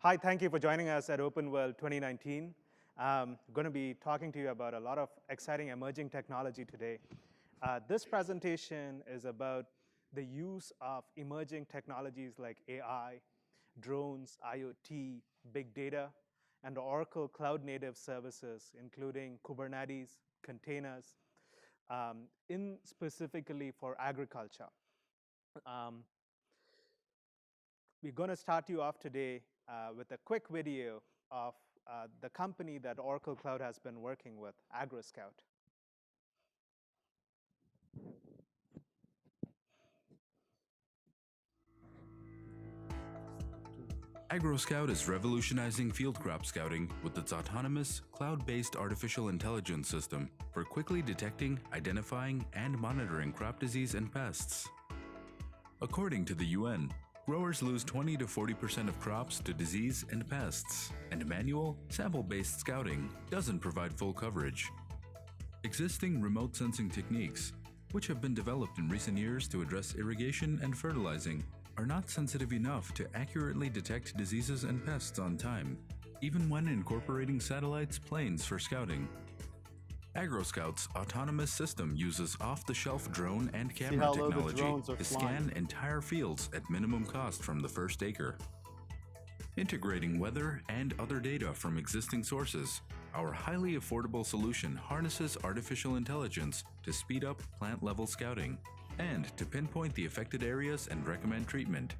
Hi, thank you for joining us at Open World 2019. I'm going to be talking to you about a lot of exciting emerging technology today. This presentation is about the use of emerging technologies like AI, drones, IoT, big data, and Oracle Cloud Native services, including Kubernetes, containers, in specifically for agriculture. Um, We're going to start you off today with a quick video of the company that Oracle Cloud has been working with, AgroScout. AgroScout is revolutionizing field crop scouting with its autonomous, cloud-based artificial intelligence system for quickly detecting, identifying, and monitoring crop disease and pests. According to the UN, growers lose 20 to 40% of crops to disease and pests, and manual, sample-based scouting doesn't provide full coverage. Existing remote sensing techniques, which have been developed in recent years to address irrigation and fertilizing, are not sensitive enough to accurately detect diseases and pests on time, even when incorporating satellites, planes for scouting. AgroScout's autonomous system uses off-the-shelf drone and camera technology to scan entire fields at minimum cost from the first acre. Integrating weather and other data from existing sources, our highly affordable solution harnesses artificial intelligence to speed up plant-level scouting and to pinpoint the affected areas and recommend treatment.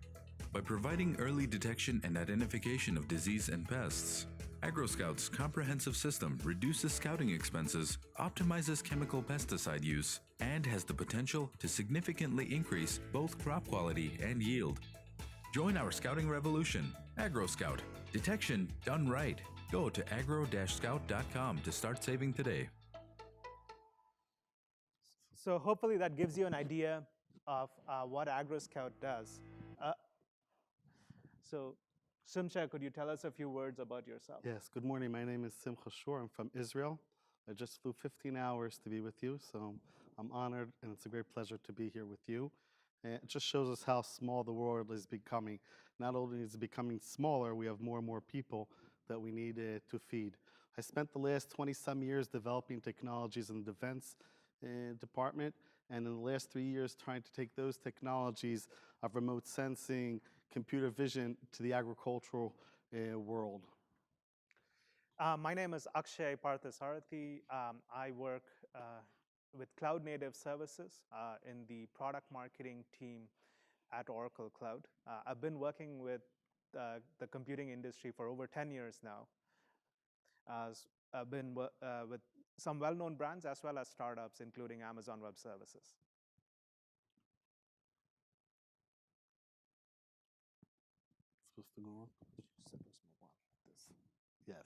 By providing early detection and identification of disease and pests, AgroScout's comprehensive system reduces scouting expenses, optimizes chemical pesticide use, and has the potential to significantly increase both crop quality and yield. Join our scouting revolution, AgroScout. Detection done right. Go to agro-scout.com to start saving today. So hopefully that gives you an idea of what AgroScout does. So Simcha, could you tell us a few words about yourself? Yes, good morning. My name is Simcha Shor. I'm from Israel. I just flew 15 hours to be with you, so I'm honored, and it's a great pleasure to be here with you. And it just shows us how small the world is becoming. Not only is it becoming smaller, we have more and more people that we need to feed. I spent the last 20-some years developing technologies in the defense department, and in the last 3 years trying to take those technologies of remote sensing, computer vision to the agricultural world. My name is Akshay Parthasarathi. I work with cloud native services in the product marketing team at Oracle Cloud. I've been working with the computing industry for over 10 years now. I've been with some well-known brands as well as startups, including Amazon Web Services. Supposed to go on? Yes.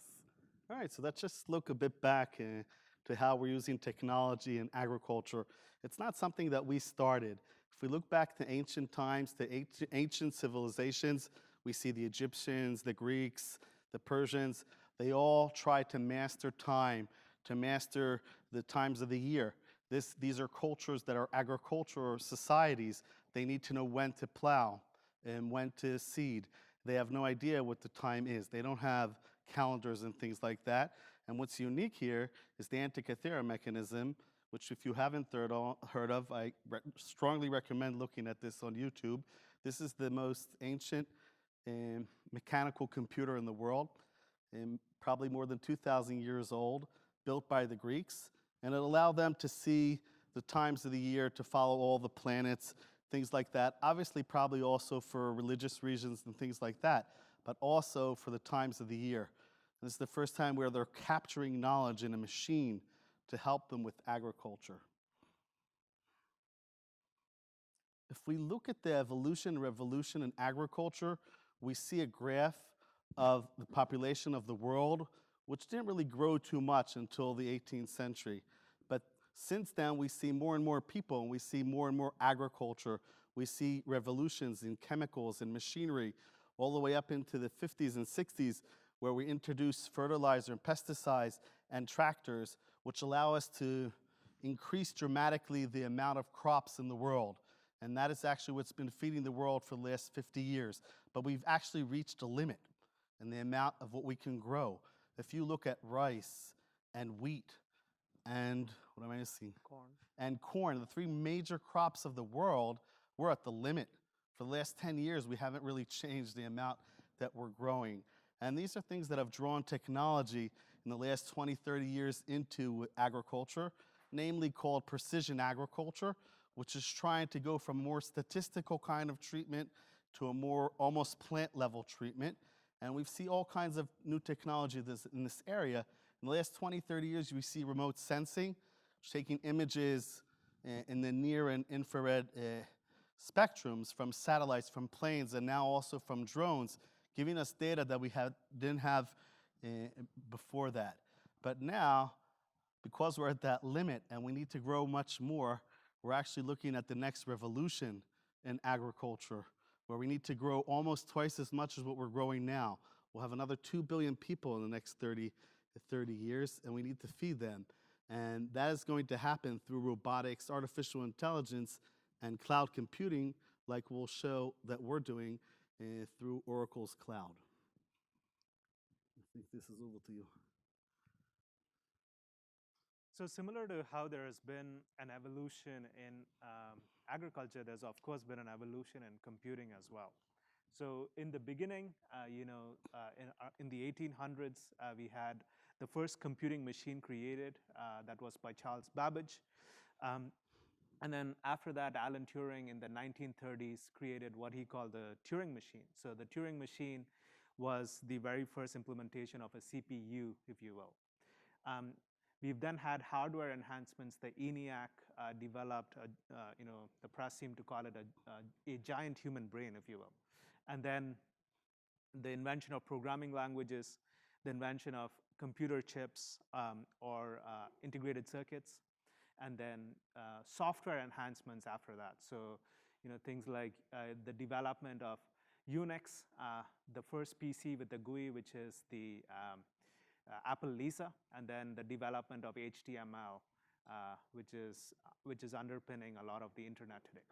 All right, so let's just look a bit back to how we're using technology in agriculture. It's not something that we started. If we look back to ancient times, to ancient civilizations, we see the Egyptians, the Greeks, the Persians, they all tried to master time, to master the times of the year. These are cultures that are agricultural societies. They need to know when to plow and when to seed. They have no idea what the time is. They don't have calendars and things like that. And what's unique here is the Antikythera mechanism, which if you haven't heard of, I strongly recommend looking at this on YouTube. This is the most ancient mechanical computer in the world, probably more than 2,000 years old, built by the Greeks. And it allowed them to see the times of the year, to follow all the planets, things like that. Obviously, probably also for religious reasons and things like that, but also for the times of the year. And this is the first time where they're capturing knowledge in a machine to help them with agriculture. If we look at the revolution in agriculture, we see a graph of the population of the world, which didn't really grow too much until the 18th century. But since then, we see more and more people, and we see more and more agriculture. We see revolutions in chemicals and machinery, all the way up into the 50s and 60s, where we introduce fertilizer and pesticides and tractors, which allow us to increase dramatically the amount of crops in the world. And that is actually what's been feeding the world for the last 50 years. But we've actually reached a limit. and the amount of what we can grow. If you look at rice and wheat and what am I missing? Corn. And corn, the three major crops of the world, we're at the limit. For the last 10 years, we haven't really changed the amount that we're growing. And these are things that have drawn technology in the last 20, 30 years into agriculture, namely called precision agriculture, which is trying to go from more statistical kind of treatment to a more almost plant level treatment. And we see all kinds of new technology in this area. In the last 20, 30 years, we see remote sensing, taking images in the near and infrared spectrums from satellites, from planes, and now also from drones, giving us data that we didn't have before that. But now, because we're at that limit and we need to grow much more, we're actually looking at the next revolution in agriculture, where we need to grow almost twice as much as what we're growing now. We'll have another 2 billion people in the next 30 years, and we need to feed them. And that is going to happen through robotics, artificial intelligence, and cloud computing, like we'll show that we're doing through Oracle's cloud. I think this is over to you. So similar to how there has been an evolution in agriculture, there's of course been an evolution in computing as well. So in the beginning, in the 1800s, we had the first computing machine created. That was by Charles Babbage. And then after that, Alan Turing in the 1930s created what he called the Turing machine. So the Turing machine was the very first implementation of a CPU, if you will. We've then had hardware enhancements. The ENIAC developed, the press seemed to call it a giant human brain, if you will. And then the invention of programming languages, the invention of computer chips or integrated circuits, and then software enhancements after that. So, things like the development of Unix, the first PC with the GUI, which is the Apple Lisa, and then the development of HTML, which is underpinning a lot of the internet today.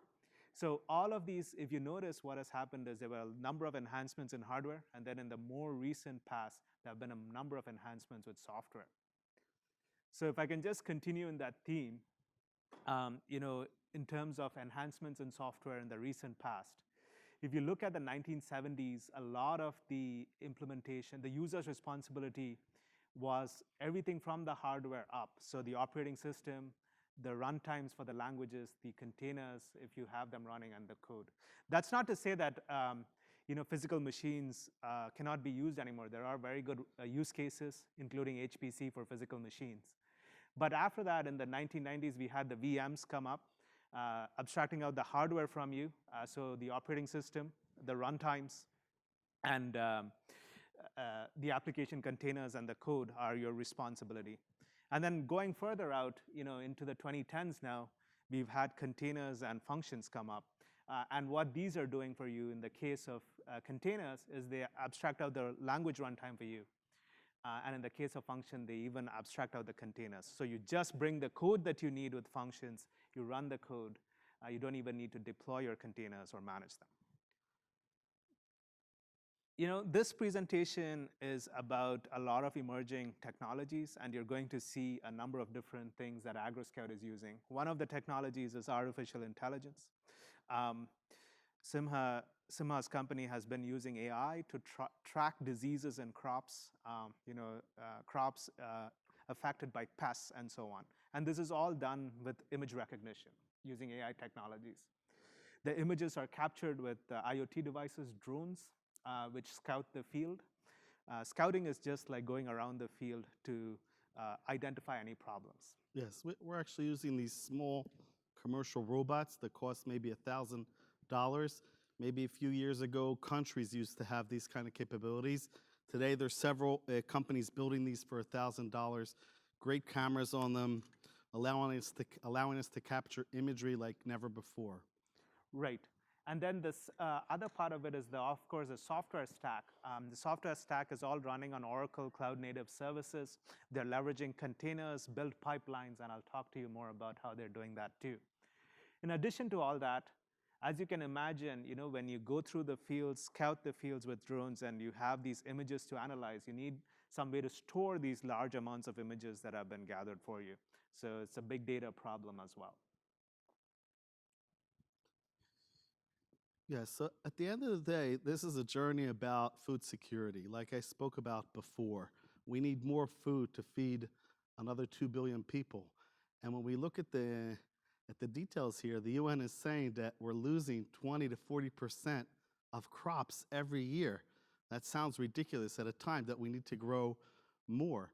So all of these, if you notice, what has happened is there were a number of enhancements in hardware, and then in the more recent past, there have been a number of enhancements with software. So if I can just continue in that theme, in terms of enhancements in software in the recent past, if you look at the 1970s, a lot of the implementation, the user's responsibility was everything from the hardware up. So the operating system, the runtimes for the languages, the containers, if you have them running, and the code. That's not to say that physical machines cannot be used anymore. There are very good use cases, including HPC for physical machines. But after that, in the 1990s, we had the VMs come up, abstracting out the hardware from you, so the operating system, the runtimes, and the application containers and the code are your responsibility. And then going further out, into the 2010s now, we've had containers and functions come up. And what these are doing for you in the case of containers is they abstract out the language runtime for you. And in the case of function, they even abstract out the containers. So you just bring the code that you need with functions, you run the code. You don't even need to deploy your containers or manage them. This presentation is about a lot of emerging technologies, and you're going to see a number of different things that AgroScout is using. One of the technologies is artificial intelligence. Simha's company has been using AI to track diseases in crops, crops affected by pests and so on. And this is all done with image recognition using AI technologies. The images are captured with IoT devices, drones, which scout the field. Scouting is just like going around the field to identify any problems. Yes, we're actually using these small commercial robots that cost maybe $1,000. Maybe a few years ago, countries used to have these kind of capabilities. Today, there's several companies building these for $1,000. Great cameras on them, allowing us to capture imagery like never before. Right. And then this other part of it is, of course, the software stack. The software stack is all running on Oracle Cloud Native Services. They're leveraging containers, build pipelines, and I'll talk to you more about how they're doing that too. In addition to all that, As you can imagine, when you go through the fields, scout the fields with drones, and you have these images to analyze, you need some way to store these large amounts of images that have been gathered for you. So it's a big data problem as well. Yeah, so at the end of the day, this is a journey about food security. Like I spoke about before, we need more food to feed another 2 billion people. And when we look at the details here, the UN is saying that we're losing 20 to 40% of crops every year. That sounds ridiculous at a time that we need to grow more.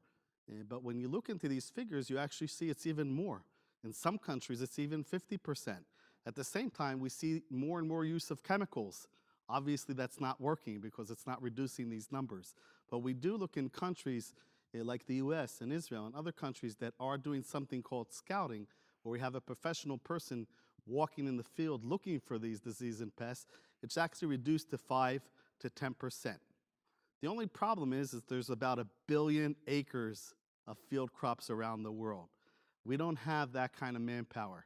But when you look into these figures, you actually see it's even more. In some countries, it's even 50%. At the same time, we see more and more use of chemicals. Obviously, that's not working because it's not reducing these numbers. But we do look in countries like the US and Israel and other countries that are doing something called scouting, where we have a professional person walking in the field looking for these diseases and pests. It's actually reduced to 5 to 10%. The only problem is there's about 1 billion acres of field crops around the world. We don't have that kind of manpower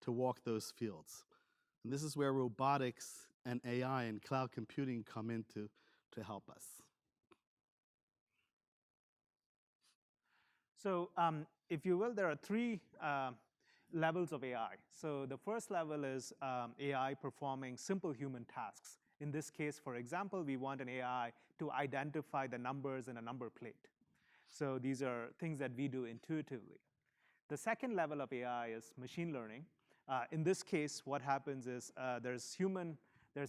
to walk those fields. And this is where robotics and AI and cloud computing come into to help us. So if you will, there are three levels of AI. So the first level is AI performing simple human tasks. In this case, for example, we want an AI to identify the numbers in a number plate. So these are things that we do intuitively. The second level of AI is machine learning. In this case, what happens is there's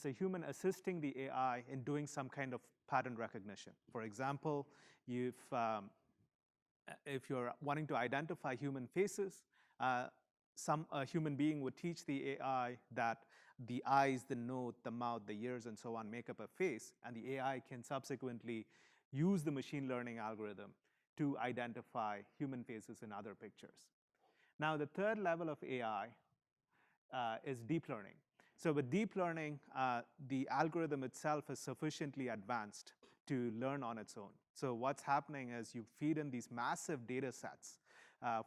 a human assisting the AI in doing some kind of pattern recognition. For example, if you're wanting to identify human faces, a human being would teach the AI that the eyes, the nose, the mouth, the ears, and so on make up a face, and the AI can subsequently use the machine learning algorithm to identify human faces in other pictures. Now, the third level of AI is deep learning. So with deep learning, the algorithm itself is sufficiently advanced to learn on its own. So what's happening is you feed in these massive data sets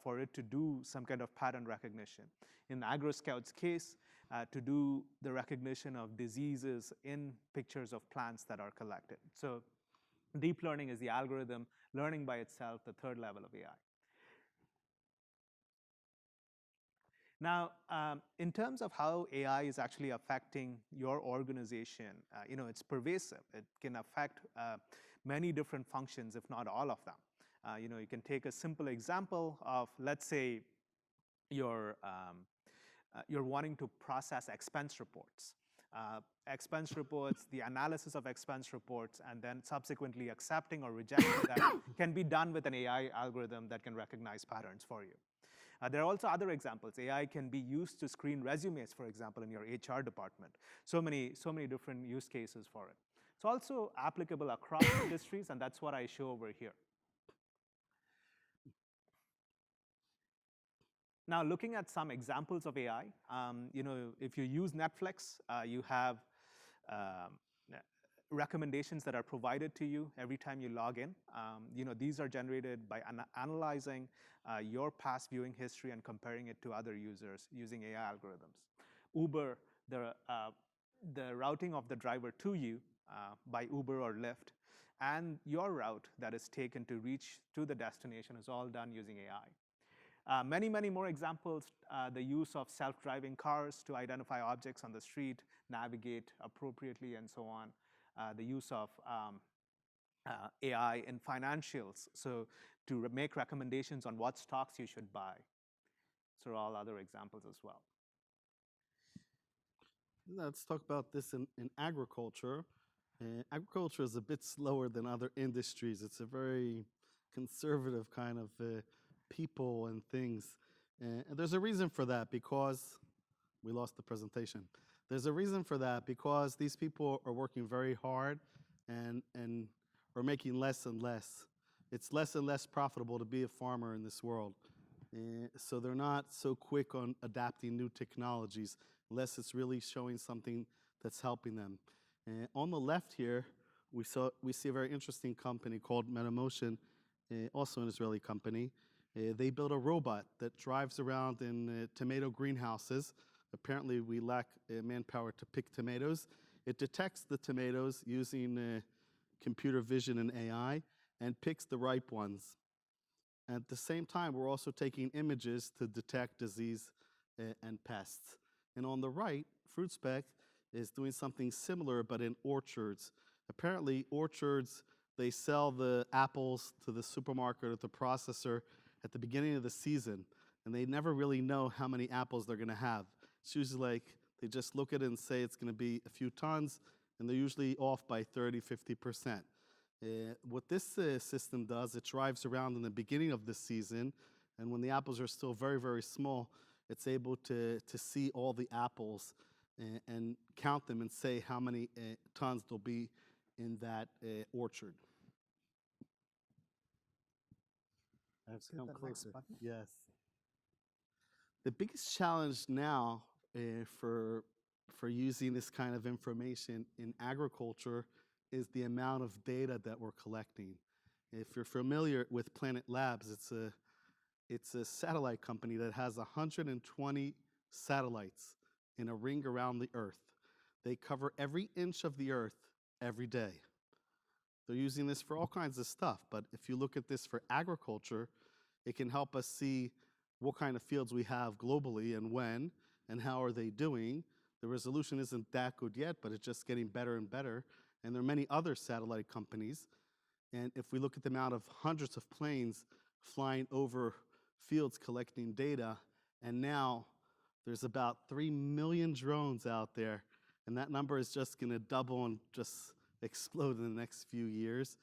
for it to do some kind of pattern recognition. In AgroScout's case, to do the recognition of diseases in pictures of plants that are collected. So deep learning is the algorithm learning by itself, the third level of AI. Now, in terms of how AI is actually affecting your organization, it's pervasive. It can affect many different functions, if not all of them. You can take a simple example of, let's say, you're wanting to process expense reports. Expense reports, the analysis of expense reports, and then subsequently accepting or rejecting them can be done with an AI algorithm that can recognize patterns for you. There are also other examples. AI can be used to screen resumes, for example, in your HR department. So many different use cases for it. It's also applicable across industries, and that's what I show over here. Now, looking at some examples of AI, if you use Netflix, you have recommendations that are provided to you every time you log in. These are generated by analyzing your past viewing history and comparing it to other users using AI algorithms. Uber, the routing of the driver to you by Uber or Lyft, and your route that is taken to reach to the destination is all done using AI. Many more examples, the use of self-driving cars to identify objects on the street, navigate appropriately, and so on. The use of AI in financials, so to make recommendations on what stocks you should buy. So all other examples as well. Let's talk about this in agriculture. Agriculture is a bit slower than other industries. It's a very conservative kind of people and things. And there's a reason for that, because we lost the presentation. There's a reason for that, because these people are working very hard and are making less and less. It's less and less profitable to be a farmer in this world. So they're not so quick on adapting new technologies unless it's really showing something that's helping them. On the left here, we see a very interesting company called MetaMotion, also an Israeli company. They built a robot that drives around in tomato greenhouses Apparently, we lack manpower to pick tomatoes. It detects the tomatoes using computer vision and AI and picks the ripe ones. At the same time, we're also taking images to detect disease and pests. And on the right, FruitSpec is doing something similar, but in orchards. Apparently, orchards, they sell the apples to the supermarket or the processor at the beginning of the season, and they never really know how many apples they're gonna have. It's usually like they just look at it and say it's gonna be a few tons, and they're usually off by 30, 50%. What this system does, it drives around in the beginning of the season, and when the apples are still very, very small, it's able to see all the apples and count them and say how many tons there'll be in that orchard. I have to come closer. Yes. The biggest challenge now for using this kind of information in agriculture is the amount of data that we're collecting. If you're familiar with Planet Labs, it's a satellite company that has 120 satellites in a ring around the Earth. They cover every inch of the Earth every day. They're using this for all kinds of stuff, but if you look at this for agriculture, it can help us see what kind of fields we have globally and when, and how are they doing. The resolution isn't that good yet, but it's just getting better and better. And there are many other satellite companies. And if we look at the amount of hundreds of planes flying over fields collecting data, and now there's about 3 million drones out there, and that number is just gonna double and just explode in the next few years.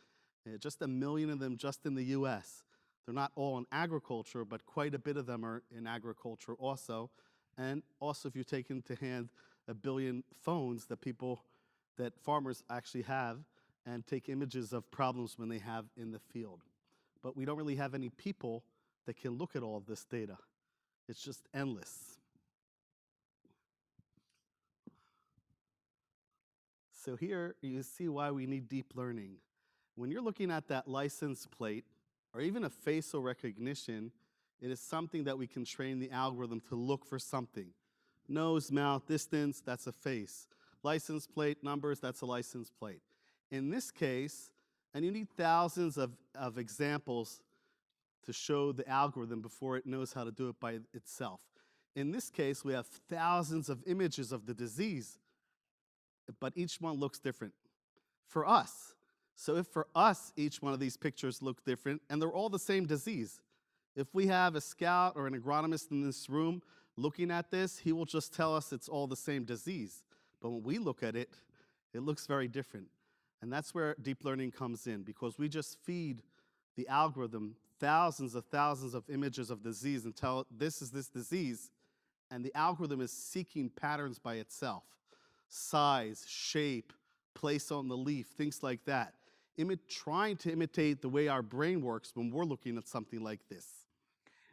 Just 1 million of them just in the US. They're not all in agriculture, but quite a bit of them are in agriculture also. And also, if you take into hand 1 billion phones that farmers actually have and take images of problems when they have in the field. But we don't really have any people that can look at all of this data. It's just endless. So here you see why we need deep learning. When you're looking at that license plate, or even a facial recognition, it is something that we can train the algorithm to look for something. Nose, mouth, distance, that's a face. License plate, numbers, that's a license plate. In this case, and you need thousands of examples to show the algorithm before it knows how to do it by itself. In this case, we have thousands of images of the disease, but each one looks different for us. So if for us, each one of these pictures look different, and they're all the same disease, if we have a scout or an agronomist in this room looking at this, he will just tell us it's all the same disease. But when we look at it, it looks very different. And that's where deep learning comes in, because we just feed the algorithm thousands of images of disease and tell it this is this disease, and the algorithm is seeking patterns by itself. Size, shape, place on the leaf, things like that. Trying to imitate the way our brain works when we're looking at something like this.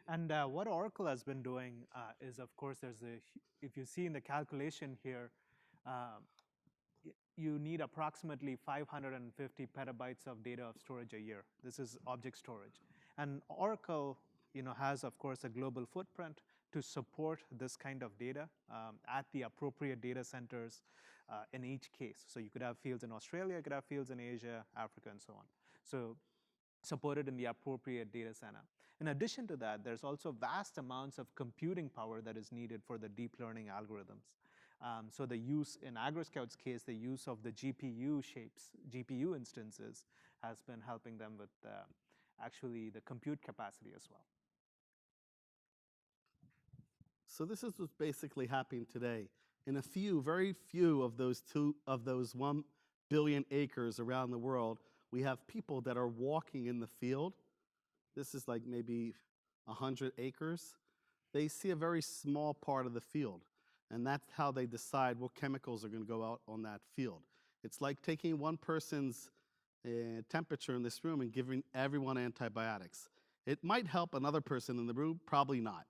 And what Oracle has been doing is, of course, if you see in the calculation here, you need approximately 550 petabytes of data of storage a year. This is object storage. And Oracle has, of course, a global footprint to support this kind of data at the appropriate data centers in each case. So you could have fields in Australia, you could have fields in Asia, Africa, and so on. So supported in the appropriate data center. In addition to that, there's also vast amounts of computing power that is needed for the deep learning algorithms. So the use, in AgroScout's case, the use of the GPU instances has been helping them with actually the compute capacity as well. So this is what's basically happening today. In very few of those 1 billion acres around the world, we have people that are walking in the field. This is like maybe 100 acres. They see a very small part of the field, and that's how they decide what chemicals are going to go out on that field. It's like taking one person's temperature in this room and giving everyone antibiotics. It might help another person in the room, probably not.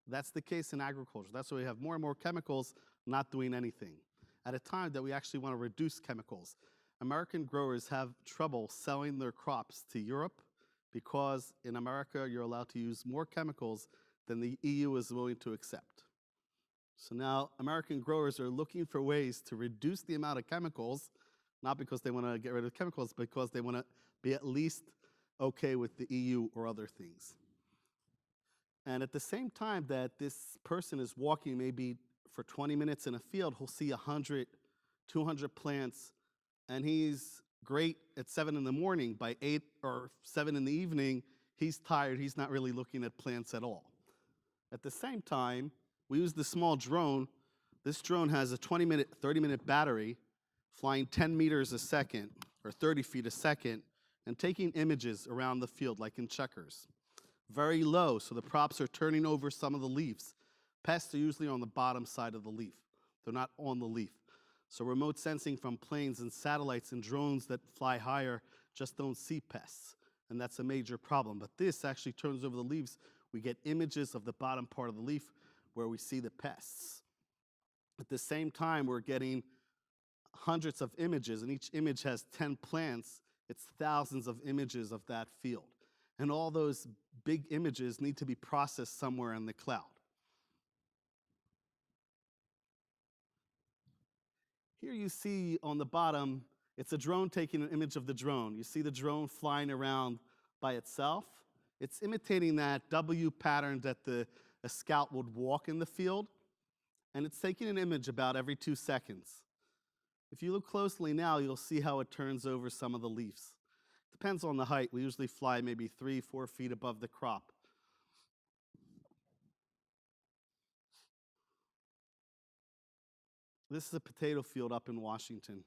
That's the case in agriculture. That's why we have more and more chemicals not doing anything. At a time that we actually want to reduce chemicals. American growers have trouble selling their crops to Europe because in America you're allowed to use more chemicals than the EU is willing to accept. So now American growers are looking for ways to reduce the amount of chemicals, not because they want to get rid of chemicals, because they want to be at least okay with the EU or other things. And at the same time that this person is walking maybe for 20 minutes in a field, he'll see 100, 200 plants, and he's great at 7 in the morning. By 8 or 7 in the evening, he's tired. He's not really looking at plants at all. At the same time, we use the small drone. This drone has a 20-minute, 30-minute battery flying 10 meters a second or 30 feet a second and taking images around the field like in checkers. Very low, so the props are turning over some of the leaves. Pests are usually on the bottom side of the leaf. They're not on the leaf. So remote sensing from planes and satellites and drones that fly higher just don't see pests, and that's a major problem. But this actually turns over the leaves. We get images of the bottom part of the leaf where we see the pests. At the same time, we're getting hundreds of images, and each image has 10 plants. It's thousands of images of that field. And all those big images need to be processed somewhere in the cloud. Here you see on the bottom, it's a drone taking an image of the drone. You see the drone flying around by itself. It's imitating that W pattern that a scout would walk in the field, and it's taking an image about every 2 seconds. If you look closely now, you'll see how it turns over some of the leaves. Depends on the height. We usually fly maybe 3, 4 feet above the crop. This is a potato field up in Washington.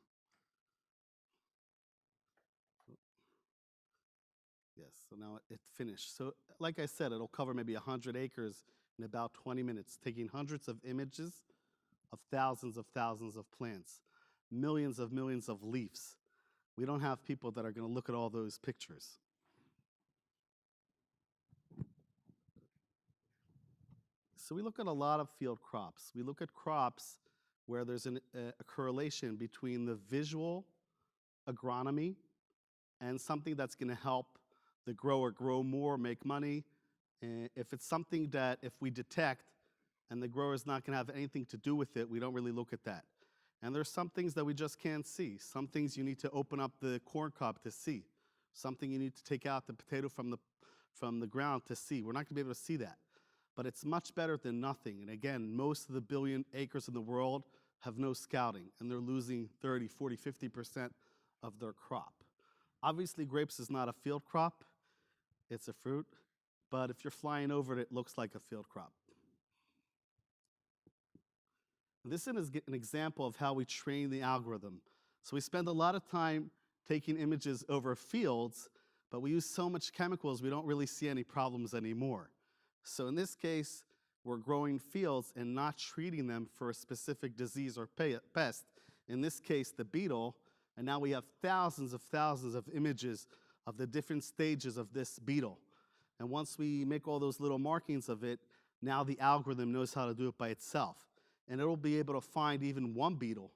Yes, so now it's finished. So like I said, it'll cover maybe 100 acres in about 20 minutes, taking hundreds of images of thousands of plants, millions of leaves. We don't have people that are going to look at all those pictures. So we look at a lot of field crops. We look at crops where there's a correlation between the visual agronomy and something that's going to help the grower grow more, make money. If it's something that if we detect and the grower is not going to have anything to do with it, we don't really look at that. And there's some things that we just can't see. Some things you need to open up the corn cob to see. Something you need to take out the potato from the ground to see. We're not going to be able to see that. But it's much better than nothing. And again, most of the billion acres in the world have no scouting, and they're losing 30, 40, 50% of their crop. Obviously, grapes is not a field crop. It's a fruit. But if you're flying over it, it looks like a field crop. This is an example of how we train the algorithm. So we spend a lot of time taking images over fields, but we use so much chemicals, we don't really see any problems anymore. So in this case, we're growing fields and not treating them for a specific disease or pest. In this case, the beetle, and now we have thousands of images of the different stages of this beetle. And once we make all those little markings of it, now the algorithm knows how to do it by itself. And it'll be able to find even one beetle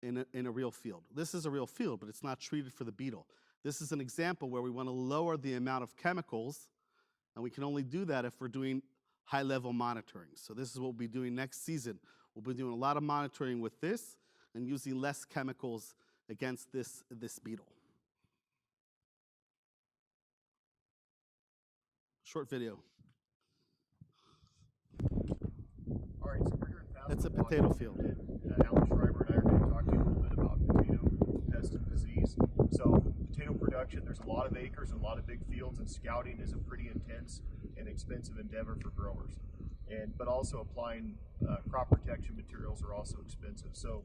in a real field. This is a real field, but it's not treated for the beetle. This is an example where we want to lower the amount of chemicals, and we can only do that if we're doing high-level monitoring. So this is what we'll be doing next season. We'll be doing a lot of monitoring with this and using less chemicals against this beetle. Short video. All right, so we're here in Fast. That's a potato field. Alan Schreiber and I are going to talk to you a little bit about potato pest and disease. So potato production, there's a lot of acres and a lot of big fields, and scouting is a pretty intense and expensive endeavor for growers. But also applying crop protection materials are also expensive. So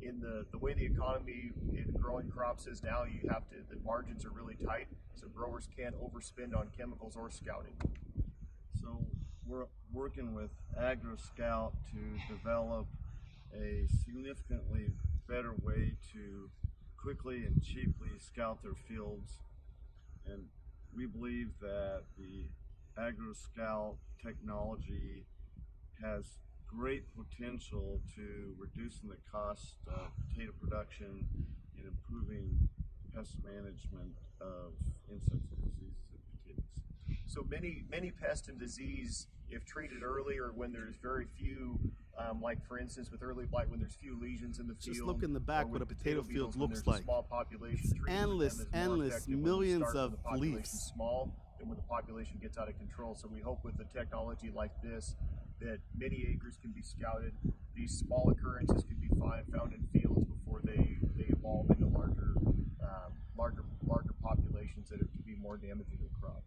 in the way the economy in growing crops is now, the margins are really tight, so growers can't overspend on chemicals or scouting. So we're working with AgroScout to develop a significantly better way to quickly and cheaply scout their fields. And we believe that the AgroScout technology has great potential to reducing the cost of potato production and improving pest management of insects and diseases in potatoes. So many pests and disease, if treated early or when there's very few, like for instance with early blight when there's few lesions in the Just field, look in the or back what with a potato field beetles when looks there's a like. small population, It's treating with them is more endless, effective when we millions start when of the population's leaves. small than when the population gets out of control. So we hope with a technology like this that many acres can be scouted. These small occurrences can be found in fields before they evolve into larger populations that could be more damaging to the crop.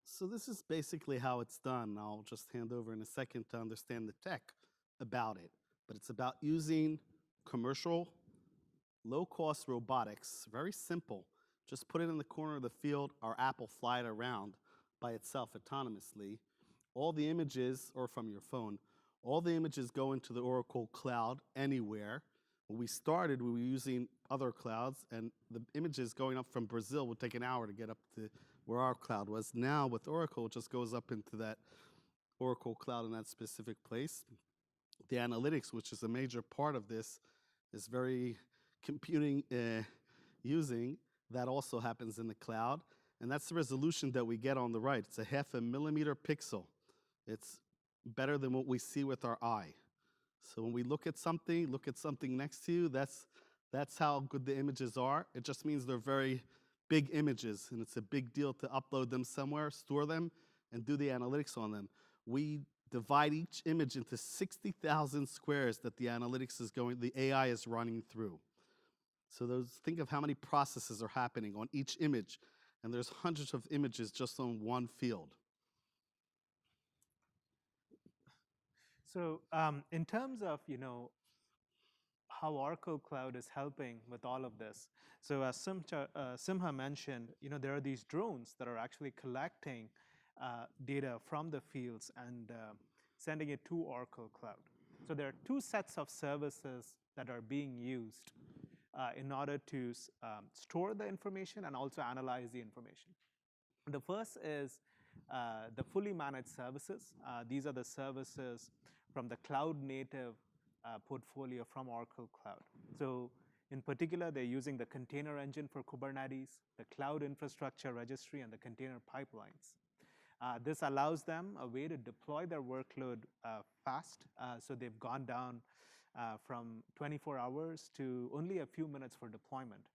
So this is basically how it's done. I'll just hand over in a second to understand the tech about it. But it's about using commercial, low-cost robotics, very simple. Just put it in the corner of the field, our app will fly it around by itself autonomously. All the images, or from your phone, all the images go into the Oracle cloud anywhere. When we started, we were using other clouds, and the images going up from Brazil would take an hour to get up to where our cloud was. Now with Oracle, it just goes up into that Oracle cloud in that specific place. The analytics, which is a major part of this, is very computing using. That also happens in the cloud. And that's the resolution that we get on the right. It's a 0.5 millimeter pixel. It's better than what we see with our eye. So when we look at something next to you, that's how good the images are. It just means they're very big images, and it's a big deal to upload them somewhere, store them, and do the analytics on them. We divide each image into 60,000 squares that the AI is running through. So think of how many processes are happening on each image, and there's hundreds of images just on one field. So in terms of how Oracle Cloud is helping with all of this, so as Simha mentioned, there are these drones that are actually collecting data from the fields and sending it to Oracle Cloud. So there are two sets of services that are being used in order to store the information and also analyze the information. The first is the fully managed services. These are the services from the cloud native portfolio from Oracle Cloud. So in particular, they're using the container engine for Kubernetes, the cloud infrastructure registry, and the container pipelines. This allows them a way to deploy their workload fast. So they've gone down from 24 hours to only a few minutes for deployment.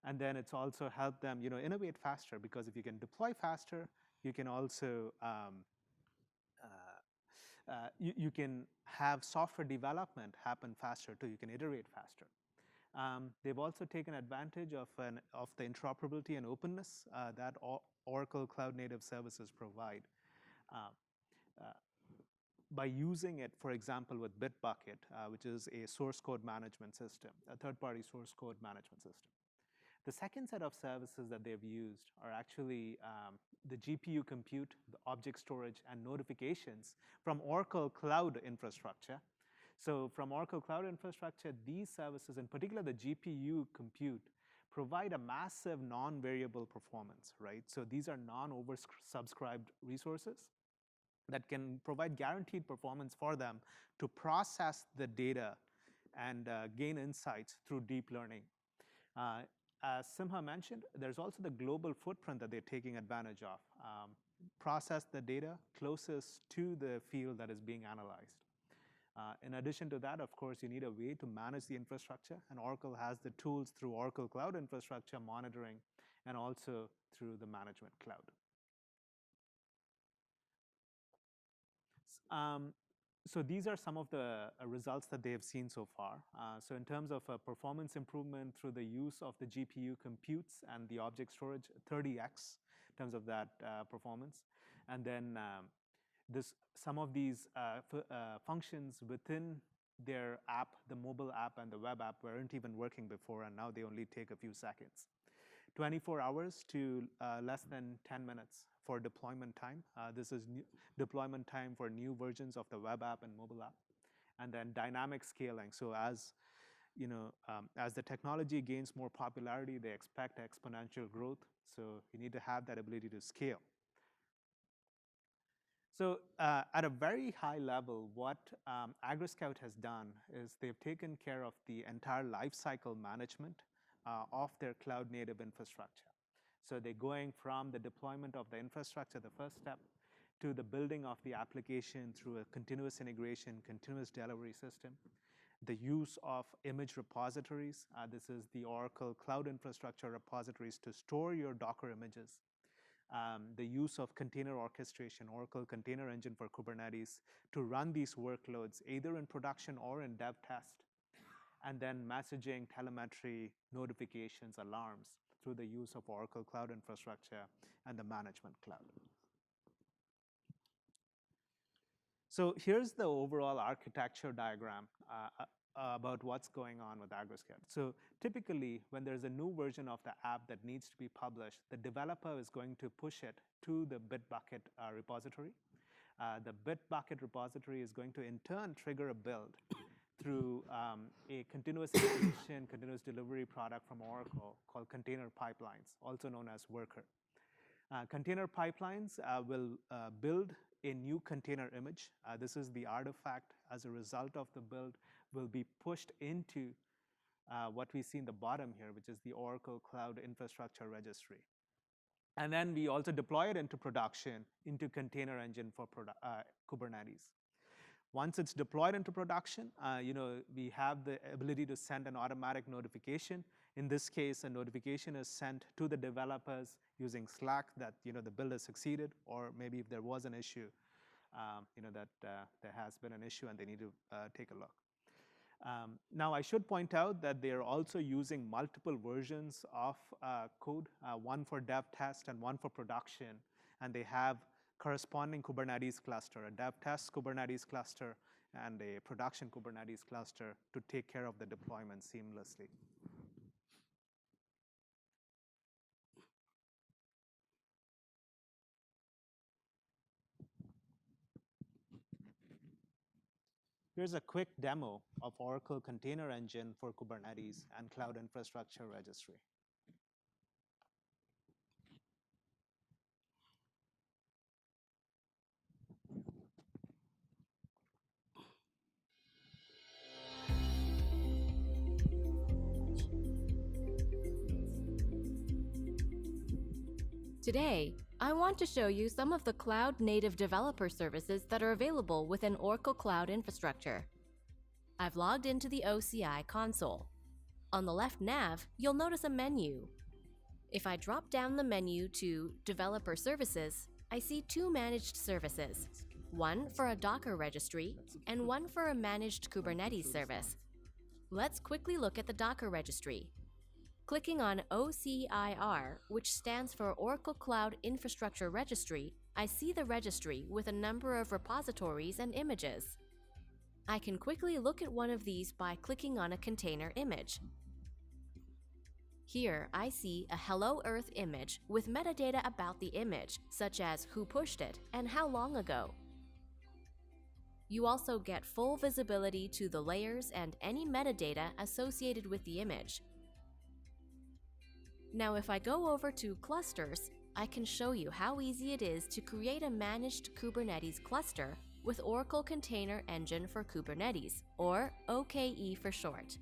And then it's also helped them innovate faster, because if you can deploy faster, you can also you can have software development happen faster too. You can iterate faster. They've also taken advantage of the interoperability and openness that Oracle Cloud Native Services provide. Uh, uh, by using it, for example, with Bitbucket, which is a source code management system, a third-party source code management system. The second set of services that they've used are actually the GPU compute, the object storage, and notifications from Oracle Cloud Infrastructure. So from Oracle Cloud Infrastructure, these services, in particular the GPU compute, provide a massive non-variable performance, right? So these are non-oversubscribed resources that can provide guaranteed performance for them to process the data and gain insights through deep learning. As Simha mentioned, there's also the global footprint that they're taking advantage of. Process the data closest to the field that is being analyzed. In addition to that, of course, you need a way to manage the infrastructure, and Oracle has the tools through Oracle Cloud Infrastructure monitoring and also through the management cloud. So these are some of the results that they have seen so far. So in terms of performance improvement through the use of the GPU computes and the object storage, 30x in terms of that performance. And then some of these functions within their app, the mobile app and the web app, weren't even working before, and now they only take a few seconds. 24 hours to less than 10 minutes for deployment time. This is deployment time for new versions of the web app and mobile app. And then dynamic scaling. So as the technology gains more popularity, they expect exponential growth. So you need to have that ability to scale. So at a very high level, what AgroScout has done is they've taken care of the entire lifecycle management of their cloud native infrastructure. So they're going from the deployment of the infrastructure, the first step, to the building of the application through a continuous integration, continuous delivery system, the use of image repositories. This is the Oracle Cloud Infrastructure repositories to store your Docker images. The use of container orchestration, Oracle Container Engine for Kubernetes, to run these workloads either in production or in dev test. And then messaging, telemetry, notifications, alarms through the use of Oracle Cloud Infrastructure and the Management Cloud. So here's the overall architecture diagram about what's going on with AgroScout. So typically, when there's a new version of the app that needs to be published, the developer is going to push it to the Bitbucket repository. The Bitbucket repository is going to, in turn, trigger a build through a continuous integration, continuous delivery product from Oracle called Container Pipelines, also known as Worker. Container pipelines will build a new container image. This is the artifact as a result of the build will be pushed into what we see in the bottom here, which is the Oracle Cloud Infrastructure Registry. And then we also deploy it into production, into Container Engine for Kubernetes. Once it's deployed into production, we have the ability to send an automatic notification. In this case, a notification is sent to the developers using Slack that the build has succeeded, or maybe if there was an issue, that there has been an issue and they need to take a look. Now, I should point out that they are also using multiple versions of code, one for dev test and one for production, and they have corresponding Kubernetes cluster, a dev test Kubernetes cluster, and a production Kubernetes cluster to take care of the deployment seamlessly. Here's a quick demo of Oracle Container Engine for Kubernetes and Cloud Infrastructure Registry. Today, I want to show you some of the cloud-native developer services that are available within Oracle Cloud Infrastructure. I've logged into the OCI console. On the left nav, you'll notice a menu. If I drop down the menu to Developer Services, I see two managed services, one for a Docker registry and one for a managed Kubernetes service. Let's quickly look at the Docker registry. Clicking on OCIR, which stands for Oracle Cloud Infrastructure Registry, I see the registry with a number of repositories and images. I can quickly look at one of these by clicking on a container image. Here, I see a Hello Earth image with metadata about the image, such as who pushed it and how long ago. You also get full visibility to the layers and any metadata associated with the image. Now, if I go over to Clusters, I can show you how easy it is to create a managed Kubernetes cluster with Oracle Container Engine for Kubernetes, or OKE for short.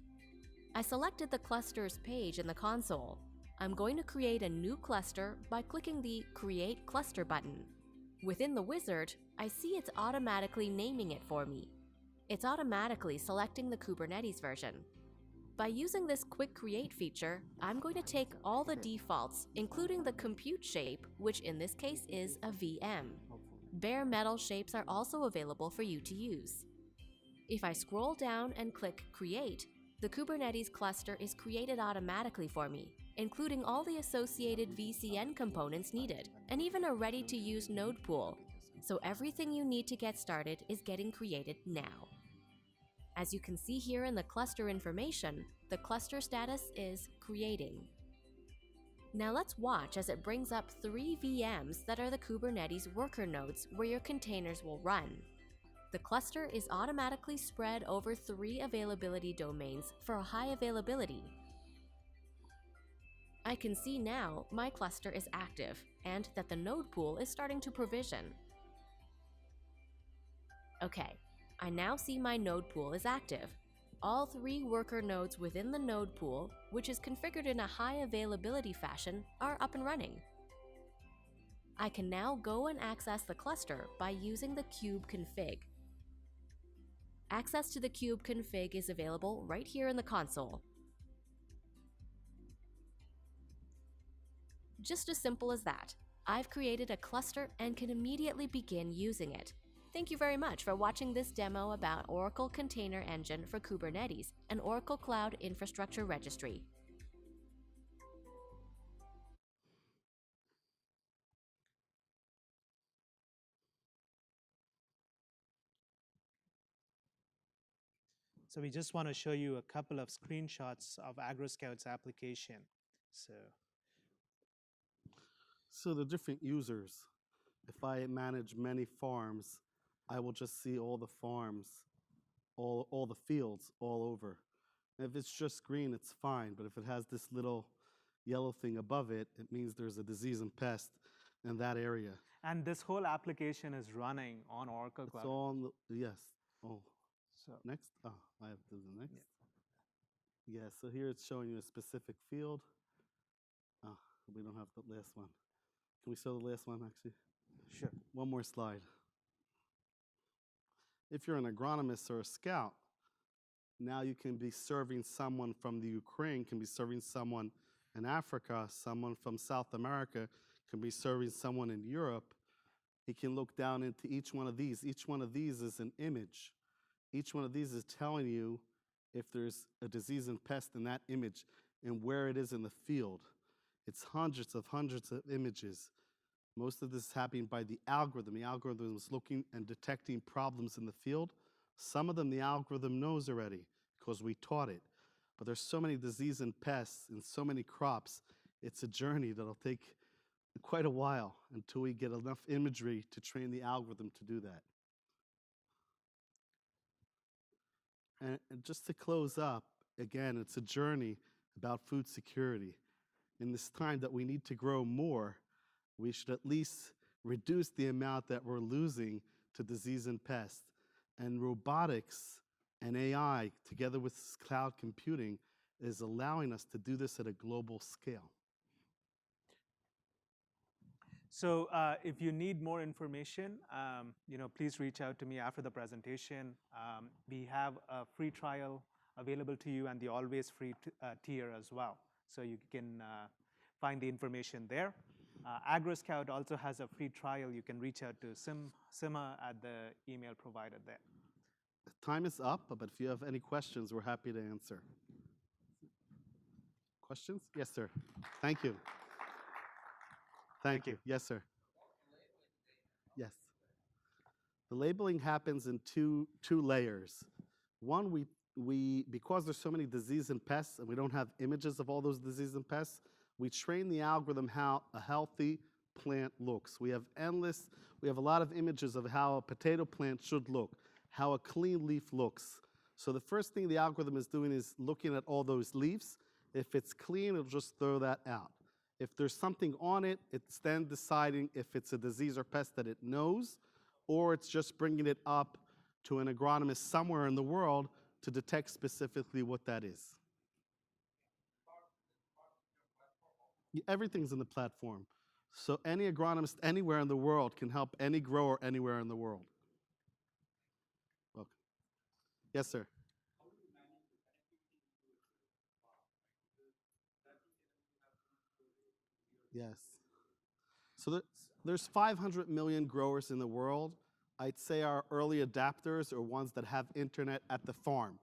I selected the Clusters page in the console. I'm going to create a new cluster by clicking the Create Cluster button. Within the wizard, I see it's automatically naming it for me. It's automatically selecting the Kubernetes version. By using this Quick Create feature, I'm going to take all the defaults, including the compute shape, which in this case is a VM. Bare metal shapes are also available for you to use. If I scroll down and click Create, the Kubernetes cluster is created automatically for me, including all the associated VCN components needed, and even a ready-to-use node pool. So everything you need to get started is getting created now. As you can see here in the cluster information, the cluster status is creating. Now let's watch as it brings up 3 VMs that are the Kubernetes worker nodes where your containers will run. The cluster is automatically spread over 3 availability domains for a high availability. I can see now my cluster is active and that the node pool is starting to provision. Okay, I now see my node pool is active. All 3 worker nodes within the node pool, which is configured in a high availability fashion, are up and running. I can now go and access the cluster by using the cube config. Access to the cube config is available right here in the console. Just as simple as that. I've created a cluster and can immediately begin using it. Thank you very much for watching this demo about Oracle Container Engine for Kubernetes and Oracle Cloud Infrastructure Registry. So we just want to show you a couple of screenshots of AgroScout's application. So the different users, if I manage many farms, I will just see all the farms, all the fields all over. And if it's just green, it's fine. But if it has this little yellow thing above it, it means there's a disease and pest in that area. And this whole application is running on Oracle Cloud. It's all on the, yes. Oh, So next. Oh, I have to do the next. Yeah, so here it's showing you a specific field. Oh, we don't have the last one. Can we show the last one, actually? sure. One more slide. If you're an agronomist or a scout, now you can be serving someone from the Ukraine, can be serving someone in Africa, someone from South America, can be serving someone in Europe. He can look down into each one of these. Each one of these is an image. Each one of these is telling you if there's a disease and pest in that image and where it is in the field. It's hundreds of images. Most of this is happening by the algorithm. The algorithm is looking and detecting problems in the field. Some of them the algorithm knows already because we taught it. But there's so many disease and pests and so many crops. It's a journey that'll take quite a while until we get enough imagery to train the algorithm to do that. And just to close up, again, it's a journey about food security. In this time that we need to grow more, we should at least reduce the amount that we're losing to disease and pest. And robotics and AI, together with cloud computing, is allowing us to do this at a global scale. So if you need more information, please reach out to me after the presentation. We have a free trial available to you and the always free tier as well. So you can find the information there. AgroScout also has a free trial. You can reach out to Sima at the email provided there. Time is up, but if you have any questions, we're happy to answer. Questions? Yes, sir. Thank you. Thank you. Yes, sir. Yes. The labeling happens in two layers. One, we because there's so many disease and pests, and we don't have images of all those diseases and pests, we train the algorithm how a healthy plant looks. We have a lot of images of how a potato plant should look, how a clean leaf looks. So the first thing the algorithm is doing is looking at all those leaves. If it's clean, it'll just throw that out. If there's something on it, it's then deciding if it's a disease or pest that it knows, or it's just bringing it up to an agronomist somewhere in the world to detect specifically what that is. Everything's in the platform. So any agronomist anywhere in the world can help any grower anywhere in the world. Welcome. Yes, sir. Yes. So there's 500 million growers in the world. I'd say our early adapters are ones that have internet at the farm.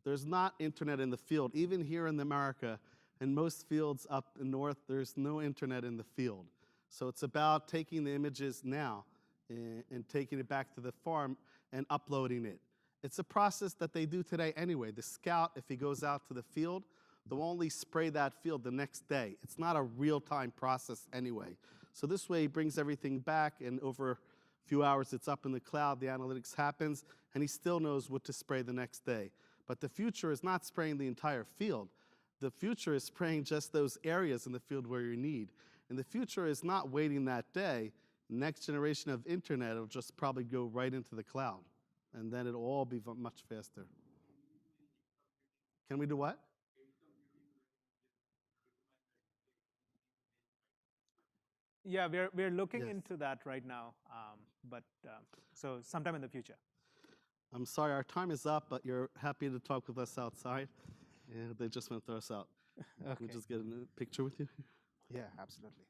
There's not internet in the field. Even here in America, in most fields up in north, there's no internet in the field. So it's about taking the images now and taking it back to the farm and uploading it. It's a process that they do today anyway. The scout, if he goes out to the field, they'll only spray that field the next day. It's not a real-time process anyway. So this way, he brings everything back, and over a few hours, it's up in the cloud, the analytics happens, and he still knows what to spray the next day. But the future is not spraying the entire field. The future is spraying just those areas in the field where you need. And the future is not waiting that day. Next generation of internet will just probably go right into the cloud. and then it'll all be much faster. Can we do what? Yeah, we're looking Yes. into that right now, so sometime in the future. I'm sorry, our time is up, but you're happy to talk with us outside. And they just went to throw us out. Can we Okay. just get a picture with you? Yeah, absolutely.